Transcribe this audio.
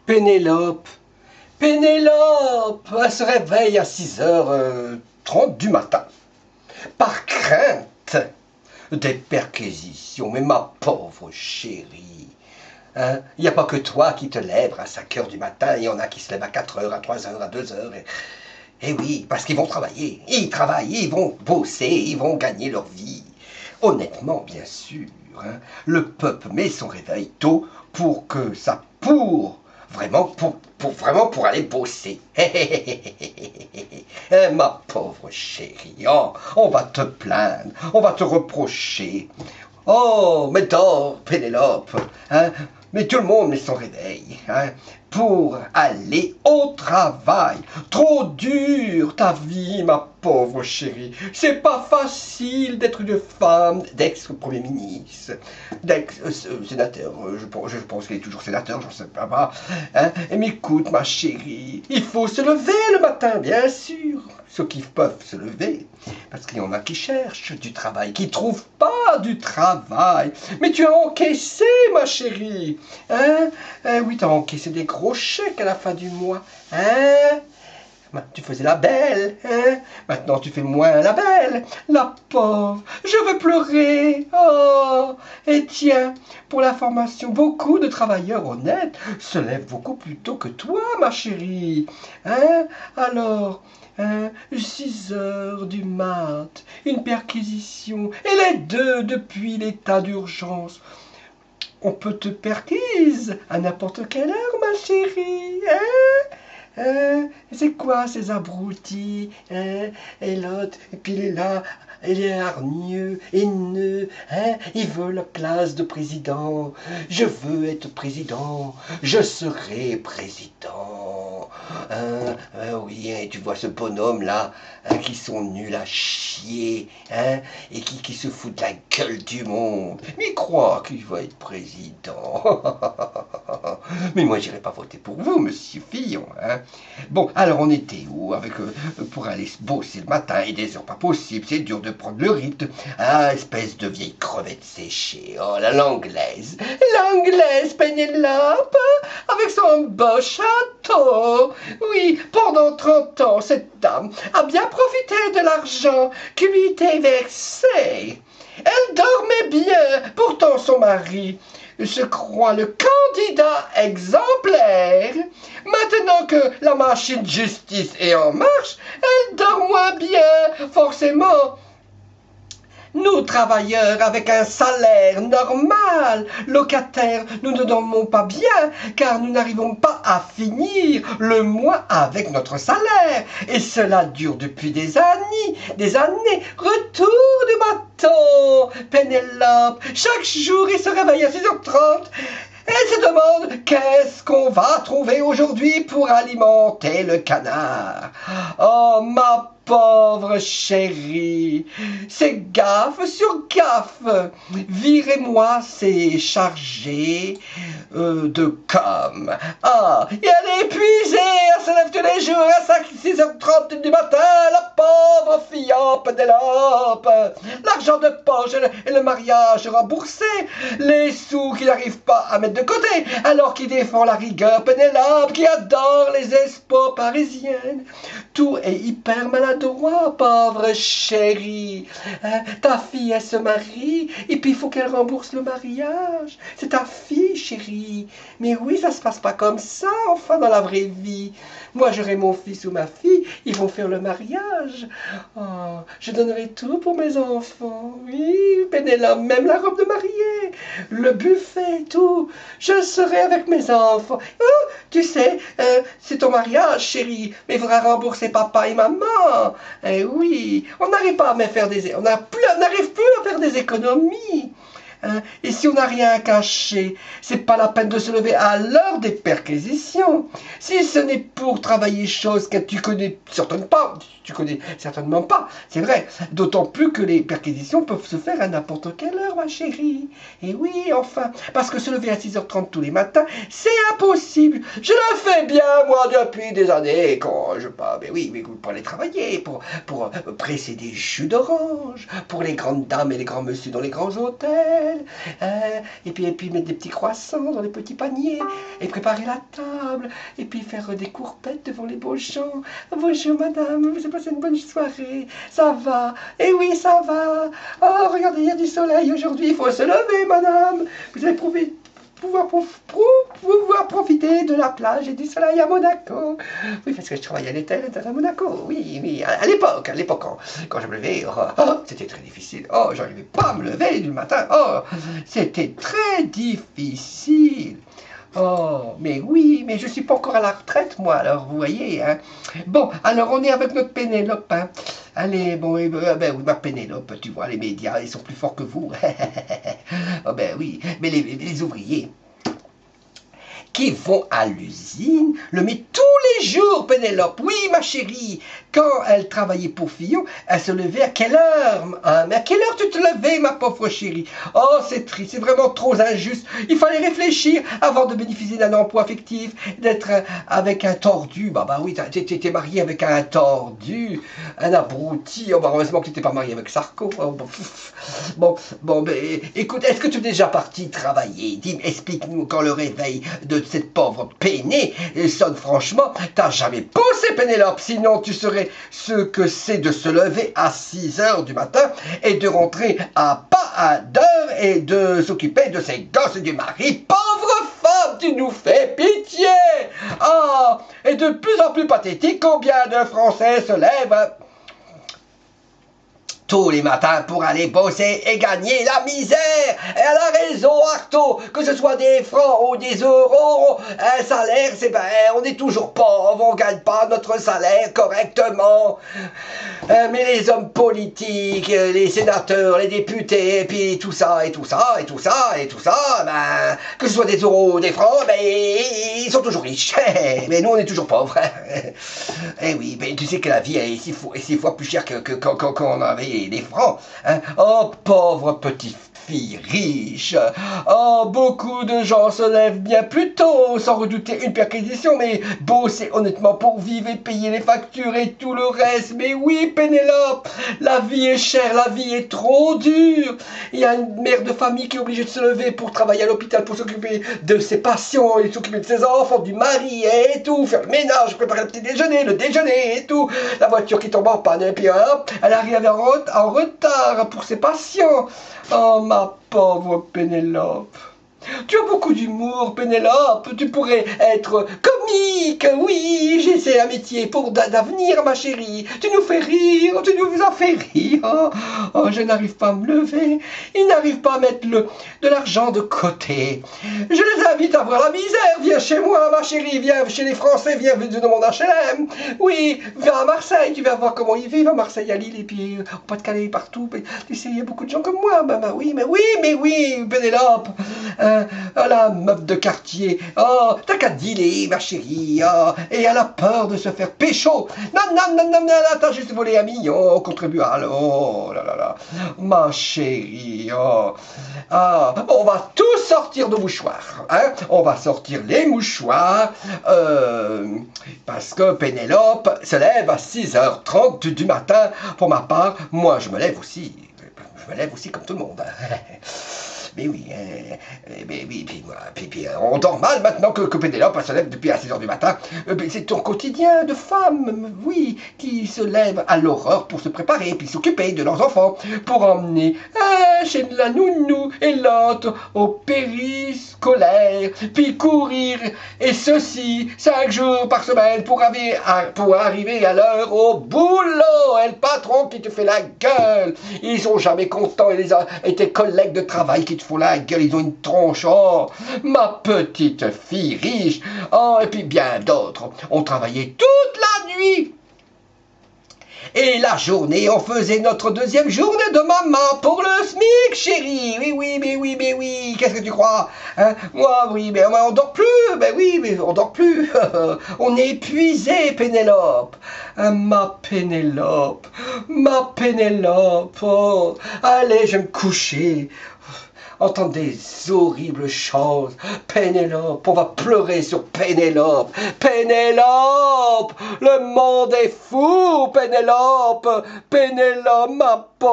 Pénélope, Pénélope, elle se réveille à 6h30 du matin, par crainte des perquisitions. Mais ma pauvre chérie, hein, il n'y a pas que toi qui te lèves à 5h du matin, il y en a qui se lèvent à 4h, à 3h, à 2h. Et oui, parce qu'ils vont travailler, ils travaillent, ils vont bosser, ils vont gagner leur vie. Honnêtement, bien sûr, hein, le peuple met son réveil tôt pour que ça vraiment pour aller bosser. Ma pauvre chérie, oh, on va te plaindre, on va te reprocher. Oh, mais dors, Pénélope, hein, mais tout le monde met son réveil, hein, pour aller au travail. Trop dur ta vie, ma pauvre chérie. C'est pas facile d'être une femme d'ex-premier ministre, d'ex-sénateur. Je pense qu'il est toujours sénateur, j'en sais pas. Hein. Mais écoute, ma chérie, il faut se lever le matin, bien sûr. Ceux qui peuvent se lever, parce qu'il y en a qui cherchent du travail, qui ne trouvent pas du travail. Mais tu as encaissé, ma chérie. Hein? Oui, tu as encaissé des gros chèques à la fin du mois. Hein? Tu faisais la belle, hein? Maintenant tu fais moins la belle. La pauvre, je veux pleurer. Oh, et tiens, pour l'information, beaucoup de travailleurs honnêtes se lèvent beaucoup plus tôt que toi, ma chérie. Hein? Alors, 6h du mat, une perquisition, et les deux depuis l'état d'urgence. On peut te perquise à n'importe quelle heure, ma chérie, hein? C'est quoi ces abrutis, hein? Et l'autre, et puis il est là, il est hargneux, haineux, hein? Il veut la place de président. Je veux être président, je serai président. Oui, hein, tu vois ce bonhomme-là, hein, qui sont nuls à chier, hein, et qui se fout de la gueule du monde. Mais il croit qu'il va être président. Mais moi, j'irai pas voter pour vous, monsieur Fillon, hein. Bon, alors on était où avec pour aller bosser le matin et des heures pas possible, c'est dur de prendre le rythme. Ah, espèce de vieille crevette séchée. Oh, l'anglaise, Pénélope, avec son beau château. Oui, pendant 30 ans, cette dame a bien profité de l'argent qui lui était versé. Elle dormait bien, pourtant son mari se croit le candidat exemplaire. Maintenant que la machine de justice est en marche, elle dort moins bien, forcément. Nous, travailleurs, avec un salaire normal, locataires, nous ne dormons pas bien, car nous n'arrivons pas à finir le mois avec notre salaire. Et cela dure depuis des années, des années. Retour du bâton, Pénélope. Chaque jour, il se réveille à 6h30. Elle se demande qu'est-ce qu'on va trouver aujourd'hui pour alimenter le canard. Oh, ma pauvre chérie, c'est gaffe sur gaffe. Virez-moi ces chargés de com. Ah, et elle est épuisée, elle se lève tous les jours à 6h30 du matin, la pauvre fillon Pénélope. L'argent de poche et le mariage remboursé, les sous qu'il n'arrive pas à mettre de côté, alors qu'il défend la rigueur Pénélope, qui adore les expos parisiennes. Tout est hyper maladroit, pauvre chérie. Hein, ta fille, elle se marie, et puis il faut qu'elle rembourse le mariage. C'est ta fille, chérie. Mais oui, ça se passe pas comme ça, enfin, dans la vraie vie. Moi, j'aurai mon fils ou ma fille, ils vont faire le mariage. Oh, je donnerai tout pour mes enfants. Oui, Pénélope, même la robe de mariée, le buffet, tout. Je serai avec mes enfants. Oh, tu sais, c'est ton mariage, chérie, mais il faudra rembourser papa et maman. Eh oui, on n'arrive pas à faire on n'arrive plus à faire des économies. Hein? Et si on n'a rien à cacher, c'est pas la peine de se lever à l'heure des perquisitions. Si ce n'est pour travailler chose que tu connais certainement pas, c'est vrai. D'autant plus que les perquisitions peuvent se faire à n'importe quelle heure, ma chérie. Et oui, enfin, parce que se lever à 6h30 tous les matins, c'est impossible. Je le fais bien, moi, depuis des années, quand je pas, mais oui, mais pour aller travailler, pour presser des jus d'orange, pour les grandes dames et les grands messieurs dans les grands hôtels. Noël, et puis mettre des petits croissants dans les petits paniers, et préparer la table, et puis faire des courbettes devant les beaux gens. Bonjour madame, vous avez passé une bonne soirée, ça va? Eh oui, ça va. Oh, regardez, il y a du soleil aujourd'hui, il faut se lever madame. Vous allez pouvoir profiter de la plage et du soleil à Monaco. Oui, parce que je travaillais à Monaco. Oui, à l'époque, quand je me levais, c'était très difficile. Oh, j'arrivais pas à me lever du matin. Oh, c'était très difficile. Oh, mais oui, mais je suis pas encore à la retraite, moi, alors vous voyez, hein. Bon, alors on est avec notre Pénélope, hein. Allez, bon, oui, ma Pénélope, tu vois, les médias, ils sont plus forts que vous. Oh, ben oui, mais les ouvriers qui vont à l'usine le met tous les jours, Pénélope. Oui, ma chérie, quand elle travaillait pour Fillon, elle se levait à quelle heure, hein? Mais à quelle heure tu te levais, ma pauvre chérie? Oh, c'est triste, c'est vraiment trop injuste. Il fallait réfléchir avant de bénéficier d'un emploi fictif, d'être avec un tordu. Bah oui, t'étais marié avec un tordu, un abruti. Oh, bah heureusement que tu n'étais pas marié avec Sarko. Oh, bon, écoute, est-ce que tu es déjà parti travailler? Dis, explique-nous quand le réveil de cette pauvre peinée sonne franchement. T'as jamais bossé, Pénélope, sinon tu saurais ce que c'est de se lever à 6 heures du matin et de rentrer à pas d'heure et de s'occuper de ses gosses et du mari. Pauvre femme, tu nous fais pitié. Ah, et de plus en plus pathétique, combien de Français se lèvent tous les matins pour aller bosser et gagner la misère. Et elle a raison, Artaud, que ce soit des francs ou des euros, un salaire, on est toujours pauvre, on gagne pas notre salaire correctement. Mais les hommes politiques, les sénateurs, les députés, et puis tout ça, que ce soit des euros ou des francs, ils sont toujours riches. Mais nous, on est toujours pauvres. Et oui, mais tu sais que la vie est 6 fois plus chère que quand on avait des francs. Hein. Oh, pauvre petite fille riche. Oh, beaucoup de gens se lèvent bien plus tôt sans redouter une perquisition, mais bosser honnêtement pour vivre et payer les factures et tout le reste. Mais oui, Pénélope, la vie est chère, la vie est trop dure. Il y a une mère de famille qui est obligée de se lever pour travailler à l'hôpital, pour s'occuper de ses patients et s'occuper de ses enfants, du mari et tout, faire le ménage, préparer le petit déjeuner, le déjeuner et tout, la voiture qui tombe en panne et puis hop, elle arrive en retard pour ses patients. Oh, ma pauvre Pénélope. Tu as beaucoup d'humour, Pénélope. Tu pourrais être comique. Oui, c'est un métier pour d'avenir, ma chérie. Tu nous fais rire, tu nous as fait rire. Oh, je n'arrive pas à me lever. Ils n'arrivent pas à mettre de l'argent de côté. Je les invite à voir la misère. Viens chez moi, ma chérie. Viens chez les Français. Viens dans mon HLM. Oui, viens à Marseille. Tu vas voir comment ils vivent à Marseille, à Lille et puis au Pas-de-Calais, partout. Tu sais, il y a beaucoup de gens comme moi. Oui, Pénélope. La meuf de quartier, oh, t'as qu'à dealer, ma chérie, oh, et elle a peur de se faire pécho. Non, t'as juste volé 1 million au contribuable, oh là là, ma chérie, oh. Ah, on va tous sortir de mouchoirs, hein, on va sortir les mouchoirs, parce que Pénélope se lève à 6h30 du matin. Pour ma part, moi je me lève aussi comme tout le monde. Mais oui, puis on dort mal maintenant que Pénélope se lève depuis à 6 heures du matin. C'est ton quotidien de femme, oui, qui se lève à l'aurore pour se préparer, puis s'occuper de leurs enfants, pour emmener chez la nounou et l'autre au périscolaire, puis courir, et ceci 5 jours par semaine pour arriver à l'heure au boulot. Et le patron qui te fait la gueule, ils sont jamais contents, et tes collègues de travail qui te font la gueule, ils ont une tronche. Oh, ma petite fille riche. Oh, et puis bien d'autres ont travaillé toute la nuit. Et la journée, on faisait notre 2e journée de maman pour le SMIC, chérie. Oui. Qu'est-ce que tu crois, hein? Moi, oui, mais on dort plus. Mais on dort plus. On est épuisé, Pénélope. Ma Pénélope. Oh, allez, je vais me coucher. Entendre des horribles choses. Pénélope, on va pleurer sur Pénélope. Le monde est fou, Pénélope, ma pauvre.